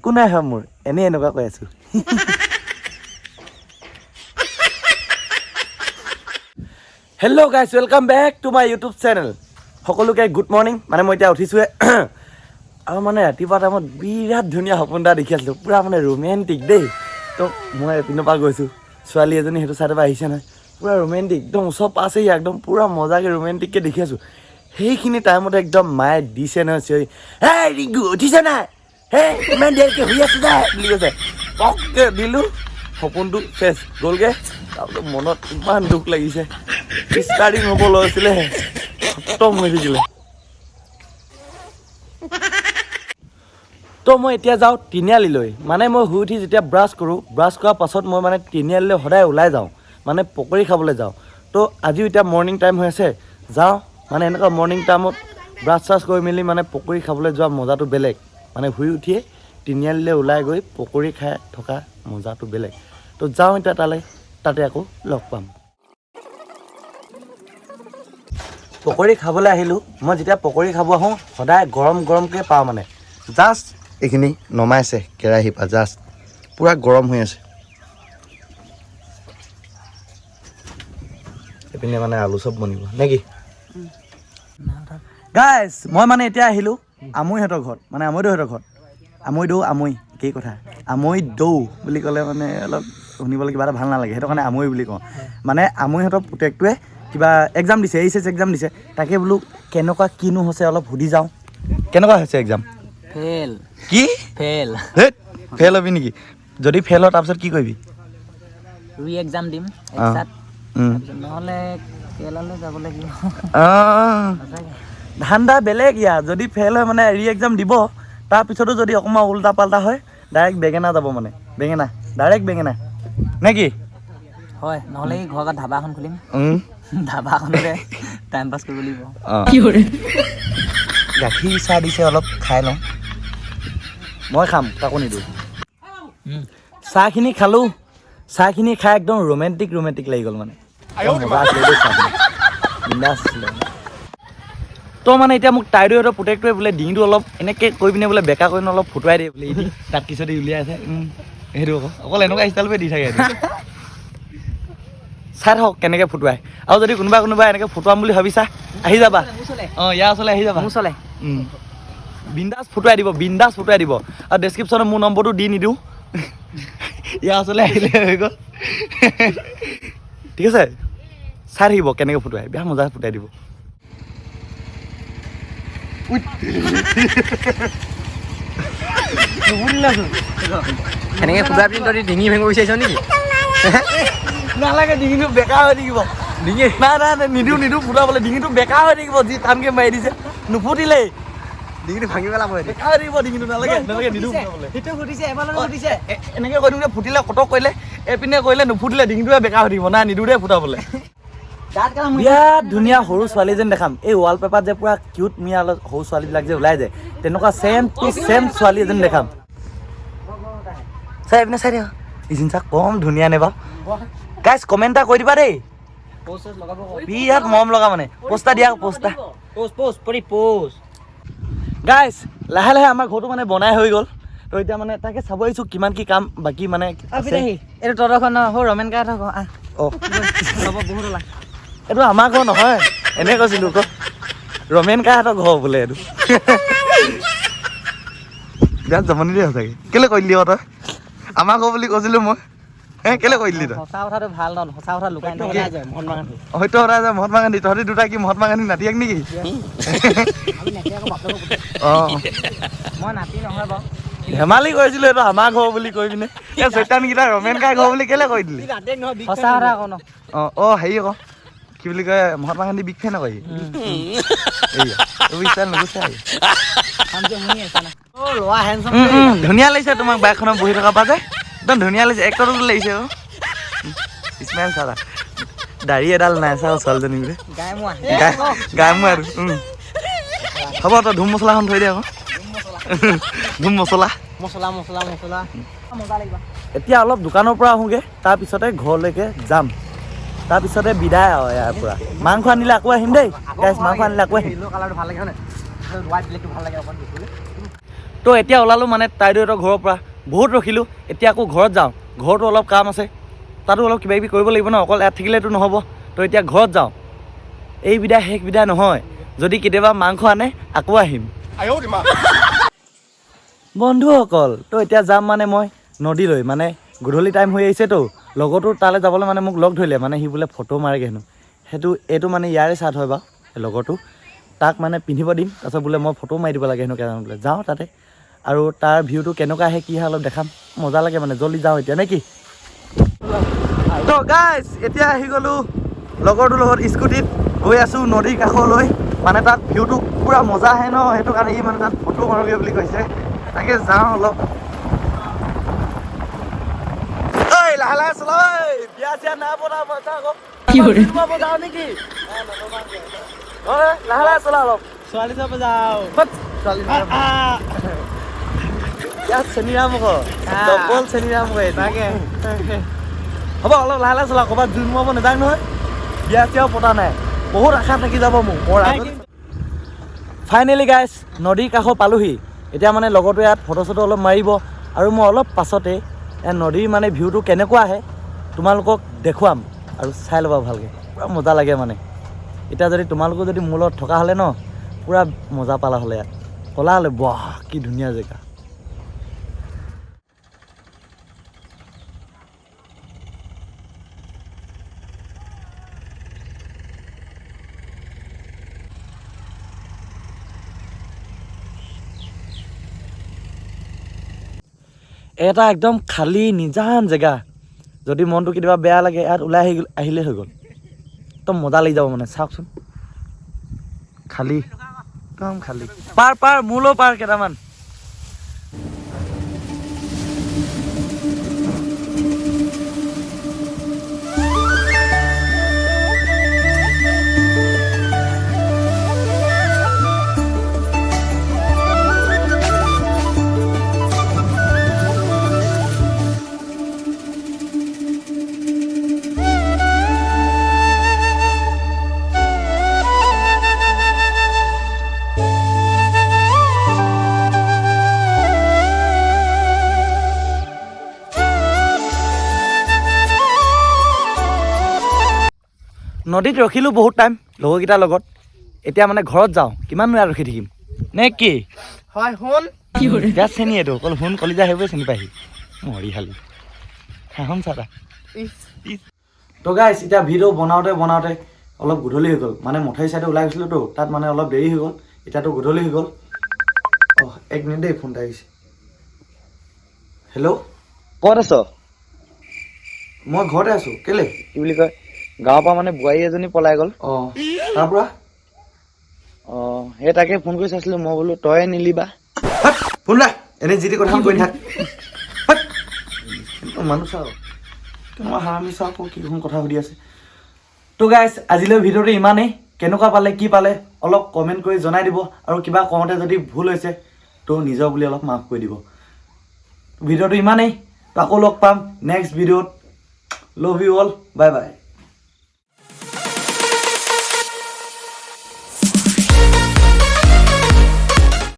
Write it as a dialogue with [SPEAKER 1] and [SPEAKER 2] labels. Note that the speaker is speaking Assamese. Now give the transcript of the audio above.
[SPEAKER 1] একো নাই হয় মোৰ এনেকুৱা কৈ আছো hello' guys welcome back to my YouTube channel সকলোকে গুড মৰ্ণিং মানে মই এতিয়া উঠিছোঁহে আৰু মানে ৰাতিপুৱা টাইমত বিৰাট ধুনীয়া সপোন এটা দেখি আছিলোঁ পূৰা মানে ৰোমেণ্টিক দেই তো মই এপিনৰ পৰা গৈছোঁ ছোৱালী এজনী সেইটো চাইডৰ পৰা আহিছে নহয় পূৰা ৰোমেণ্টিক একদম ওচৰ পাছেহি একদম পূৰা মজাকৈ ৰোমেণ্টিককৈ দেখি আছোঁ সেইখিনি টাইমতে একদম মায়ে দিছে নহয় চিঞৰি হেই ৰিংকু উঠিছে নাই হেই ইমান দেৰিকৈ শুই আছোঁ নাই বুলি কৈছে পককৈ দিলোঁ সপোনটো চেচ গ'লগৈ তাৰপিছত মনত ইমান দুখ লাগিছে ষ্টাৰ্টিং হ'ব লৈছিলে খতম হৈ থাকিলে তো মই এতিয়া যাওঁ তিনিআলিলৈ মানে মই শুই উঠি যেতিয়া ব্ৰাছ কৰোঁ ব্ৰাছ কৰাৰ পাছত মই মানে তিনিআলিলৈ সদায় ওলাই যাওঁ মানে পকৰি খাবলৈ যাওঁ তো আজিও এতিয়া মৰ্ণিং টাইম হৈ আছে যাওঁ মানে এনেকুৱা মৰ্ণিং টাইমত ব্ৰাছ চাছ কৰি মেলি মানে পকৰি খাবলৈ যোৱা মজাটো বেলেগ মানে শুই উঠিয়ে তিনিআলিলৈ ওলাই গৈ পকৰি খাই থকা মজাটো বেলেগ তো যাওঁ এতিয়া তাতে আকৌ লগ পাম পকৰি খাবলৈ আহিলোঁ মই যেতিয়া পকৰি খাব আহোঁ সদায় গৰম গৰমকৈ পাওঁ মানে জাষ্ট এইখিনি নমাইছে কেৰাহীৰ পৰা জাষ্ট পূৰা গৰম হৈ আছে এইপিনে মানে আলু চব বনিব নেকি গাইজ মই মানে এতিয়া আহিলোঁ আমৈহঁতৰ ঘৰত মানে আমৈদৌহঁতৰ ঘৰত আমৈ একেই কথা আমৈ দৌ বুলি ক'লে মানে অলপ শুনিবলৈ কিবা এটা ভাল নালাগে সেইটো কাৰণে আমৈ বুলি কওঁ মানে আমৈহঁতৰ পুতেকটোৱে কিবা এক্সাম দিছে এইচ এছ এক্সাম দিছে তাকে বোলো কেনেকুৱা কিনো হৈছে অলপ সুধি যাওঁ কেনেকুৱা হৈছে এক্সাম
[SPEAKER 2] ফেল
[SPEAKER 1] কি
[SPEAKER 2] ফেল
[SPEAKER 1] ফেল হ'বি নেকি যদি ফেল হয় তাৰপিছত কি কৰিবি
[SPEAKER 2] ৰি এক্সাম দিম নহ'লে কেৰেলালৈ যাব লাগিব
[SPEAKER 1] ধান্দা বেলেগ ইয়াৰ যদি ফেল হয় মানে ৰি এক্সাম দিব তাৰপিছতো যদি অকণমান উল্টা পাল্টা হয় ডাইৰেক্ট বেঙেনা যাব মানে ডাইৰেক্ট বেঙেনা নে কি
[SPEAKER 2] হয় নহ'লে এই ঘৰৰ ধাবা এখন খুলিম ধাবাখনতে টাইম পাছ কৰিব লাগিব
[SPEAKER 1] গাখীৰ চাহ দিছে অলপ খাই লওঁ মই খাম কাকো নিদিওঁ চাহখিনি খালোঁ চাহখিনি খাই একদম ৰোমেণ্টিক লাগি গ'ল মানে মজা আছিলে দেই চাহখিনি বিন্দাছ আছিলে তো মানে এতিয়া মোক তাইদেউহঁতৰ পুতেকটোৱে বোলে ডিঙিটো অলপ এনেকৈ কৈ পিনে বোলে বেকা কৰি অলপ ফুটুৱাই দিয়ে বোলে তাত কিছু উলিয়াই আছে সেইটো অকল এনেকুৱা ষ্টাইলবোৰে দি থাকে চাই থাকক কেনেকৈ ফুটুৱাই আৰু যদি কোনোবা এনেকৈ ফুটুৱাম বুলি ভাবিছা আহি যাবা অঁ ইয়াৰ ওচৰলৈ আহি যাবা
[SPEAKER 2] চলে
[SPEAKER 1] বিন্দাছ ফুটুৱাই দিব আৰু ডেছক্ৰিপশ্যনত মোৰ নম্বৰটো দি নিদিওঁ ইয়াৰ ওচৰলৈ আহিলে হৈ গ'ল ঠিক আছে চাই থাকিব কেনেকৈ ফুটুৱাই বেয়া মজা ফুটাই দিব
[SPEAKER 2] সেনেকৈ ফুটাই পিনি তই ডিঙি ভাঙিব বিচাৰিছ নেকি
[SPEAKER 1] নালাগে ডিঙিটো বেকা হৈ থাকিব ডিঙি নাই নিদিওঁ ফুটাবলৈ ডিঙিটো বেকা হৈ থাকিব যি টানকৈ মাৰি দিছে নুফুটিলেই ডিঙিটো ভাঙি পেলাব বেকা হৈ থাকিব ডিঙিটো নালাগে নিদিওঁ ফুটাবলৈ
[SPEAKER 2] সেইটো ফুটিছে এবাৰ ফুটিছে
[SPEAKER 1] এনেকৈ কৈ দিওঁ ফুটিলে কটক কৰিলে এইপিনে কৰিলে নুফুটিলে ডিঙিটোৱে বেকা হৈ থাকিব নাই নিদিওঁ দেই ফুটাবলৈ বিৰাট ধুনীয়া সৰু ছোৱালী যেন দেখাম এই ৱালপেপাৰত যে পুৰা কিউট মিয়া সৰু ছোৱালীবিলাক যে ওলাই যায় তেনেকুৱা ছেম টু ছেম ছোৱালী এজনী দেখাম চাই এইপিনে চাই দিয়া ইজিন চা কম ধুনীয়া নে বাৰু গাইজ কমেণ্ট এটা কৈ দিবা দেই বিৰাট মৰম লগা মানে পোষ্টা দিয়া পোষ্টা গাইজ লাহে আমাৰ ঘৰটো মানে বনাই হৈ গ'ল তো এতিয়া মানে তাকে চাব আহিছোঁ কিমান কি কাম বাকী মানে
[SPEAKER 2] এইটো তহঁতৰখন সৌ ৰমেন কা ঘৰ
[SPEAKER 1] অঁ
[SPEAKER 2] বহুত ওলা
[SPEAKER 1] এইটো আমাৰ ঘৰ নহয় এনে কৈছিলোঁ ক ৰমেন কাহঁতৰ ঘৰ বোলে এইটো বিৰাট জমনি দেই সঁচাকৈ কেলৈ কৈ দিলি তই আমাৰ ঘৰ বুলি কৈছিলোঁ মই কেলৈ কৈ দিলি তই
[SPEAKER 2] সঁচা কথাটো ভাল ন সঁচা কথা লুকাই নাথাকে মহাত্মা গান্ধী
[SPEAKER 1] হয়তো সদায় যে মহাত্মা গান্ধী তহঁতি দুটা কি মহাত্মা গান্ধী নাতিয়েক নেকি অঁ
[SPEAKER 2] মই নাতি নহয় বাৰু
[SPEAKER 1] ধেমালি কৰিছিলোঁ এইটো আমাৰ ঘৰ বুলি কৈ পিনে এই চৈতানকেইটা ৰমেন কাই ঘৰ বুলি কেলৈ কৈ দিলি
[SPEAKER 2] সঁচা কথা আকৌ ন
[SPEAKER 1] অঁ হেৰি আকৌ কি বুলি কয় মহাত্মা গান্ধী বিগ ফেন আকৌ ধুনীয়া লাগিছে তোমাক বাইকখনত বহি থকা পা যে একদম ধুনীয়া লাগিছে একটৰটো লাগিছে আকৌ স্মেল চালা দাড়ি এডাল নাই চা ছোৱালীজনী বোলে গাই মোৰ আৰু হ'ব তই ধুম মছলাখন থৈ দে আকৌ ধুম মছলা এতিয়া অলপ দোকানৰ পৰা আহোঁগৈ তাৰপিছতে ঘৰলৈকে যাম তাৰপিছতে বিদায় আৰু ইয়াৰ পৰা মাংস আনিলে আকৌ আহিম দেই গাইজ মাংস আনিলে আকৌ আহিম তো এতিয়া ওলালোঁ মানে তাইদেউহঁতৰ ঘৰৰ পৰা বহুত ৰখিলোঁ এতিয়া আকৌ ঘৰত যাওঁ ঘৰতো অলপ কাম আছে তাতো অলপ কিবা কিবি কৰিব লাগিব ন অকল ইয়াত থাকিলেতো নহ'ব তো এতিয়া ঘৰত যাওঁ এই বিদায় শেষ বিদায় নহয় যদি কেতিয়াবা মাংস আনে আকৌ আহিম বন্ধুসকল তো এতিয়া যাম মানে মই নদীলৈ মানে গধূলি টাইম হৈ আহিছেতো লগতো তালৈ যাবলৈ মানে মোক লগ ধৰিলে মানে সি বোলে ফটো মাৰেগৈ হেনো এইটো মানে ইয়াৰে চাট হয় বাৰু লগৰটো তাক মানে পিন্ধিব দিম তাৰপিছত বোলে মই ফটো মাৰি দিব লাগে হেনো কেনেকৈ বোলে যাওঁ তাতে আৰু তাৰ ভিউটো কেনেকুৱা আহে কি হয় অলপ দেখাম মজা লাগে মানে জল্দি যাওঁ এতিয়া নে কি তো গাইজ এতিয়া আহি গ'লোঁ লগৰটোৰ লগত স্কুটিত গৈ আছোঁ নদীৰ কাষলৈ মানে তাত ভিউটো পূৰা মজা আহে ন সেইটো কাৰণে ই মানে তাত ফটো মাৰোগৈ বুলি কৈছে তাকে যাওঁ অলপ ঐ লাহে লাহে চলা বিয়া চিয়া নাই পতা পইচা আকৌ যাওঁ নেকি লাহে লাহে চলা অলপ
[SPEAKER 2] ছোৱালী চাব যাওঁ
[SPEAKER 1] ছোৱালী ইয়াত চেনিৰাম আকৌ ডবল চেনিৰাম আকৌ তাকে হ'ব অলপ লাহে লাহে চলা ক'ৰবাত জুই মোৱাব নাযায় নহয় বিয়া চিয়াও পতা নাই বহুত আশা থাকি যাব মোৰ ফাইনেলি গাইজ নদীৰ কাষ পালোহি এতিয়া মানে লগৰটো ইয়াত ফটো চটো অলপ মাৰিব আৰু মই অলপ পাছতে নদীৰ মানে ভিউটো কেনেকুৱা আহে তোমালোকক দেখুৱাম আৰু চাই ল'বা ভালকৈ পূৰা মজা লাগে মানে এতিয়া যদি তোমালোকো যদি মোৰ লগত থকা হ'লে ন পূৰা মজা পালা হ'লে ইয়াত ক'লা হ'লে বাহ কি ধুনীয়া জেগা এটা একদম খালী নিজান জেগা যদি মনটো কেতিয়াবা বেয়া লাগে ইয়াত ওলাই আহিলে হৈ গ'ল একদম মজা লাগি যাব মানে চাওকচোন খালী একদম খালী পাৰ মোলৈও পাৰ কেইটামান নদীত ৰখিলোঁ বহুত টাইম লগৰকেইটাৰ লগত এতিয়া মানে ঘৰত যাওঁ কিমান ইয়াত ৰখি থাকিম নে কি হয় শুন ইয়াত চেনি এইটো অকল শুন কলিজা সেইবোৰে চিনি পাহি মৰি খালি শুন চাৰা তো গাইছ এতিয়া ভিডিঅ' বনাওঁতে অলপ গধূলি হৈ গ'ল মানে মথাউৰি চাইডে ওলাই গৈছিলোঁতো তাত মানে অলপ দেৰি হৈ গ'ল এতিয়াতো গধূলি হৈ গ'ল অঁ এক মিনিট দেই ফোন এটা আহিছে হেল্ল' ক'ত আছ মই ঘৰতে আছোঁ কেলে কি বুলি কয় গাঁৱৰ পৰা মানে বোৱাৰী এজনী পলাই গ'ল অঁ তাৰ পৰা অঁ সেই তাকে ফোন কৰি চাইছিলোঁ মই বোলো তই নিলিবা ফোন ৰাখ এনেই যি টি কথা কৈ থাক মানুহ চাওঁ তোমাৰ হাৰামি চাওঁ আকৌ কি কথা সুধি আছে তো গাইছ আজিলৈ ভিডিঅ'টো ইমানেই কেনেকুৱা পালে কি পালে অলপ কমেণ্ট কৰি জনাই দিব আৰু কিবা কওঁতে যদি ভুল হৈছে তো নিজৰ বুলি অলপ মাফ কৰি দিব ভিডিঅ'টো ইমানেই তো আকৌ লগ পাম নেক্সট ভিডিঅ'ত love you all bye by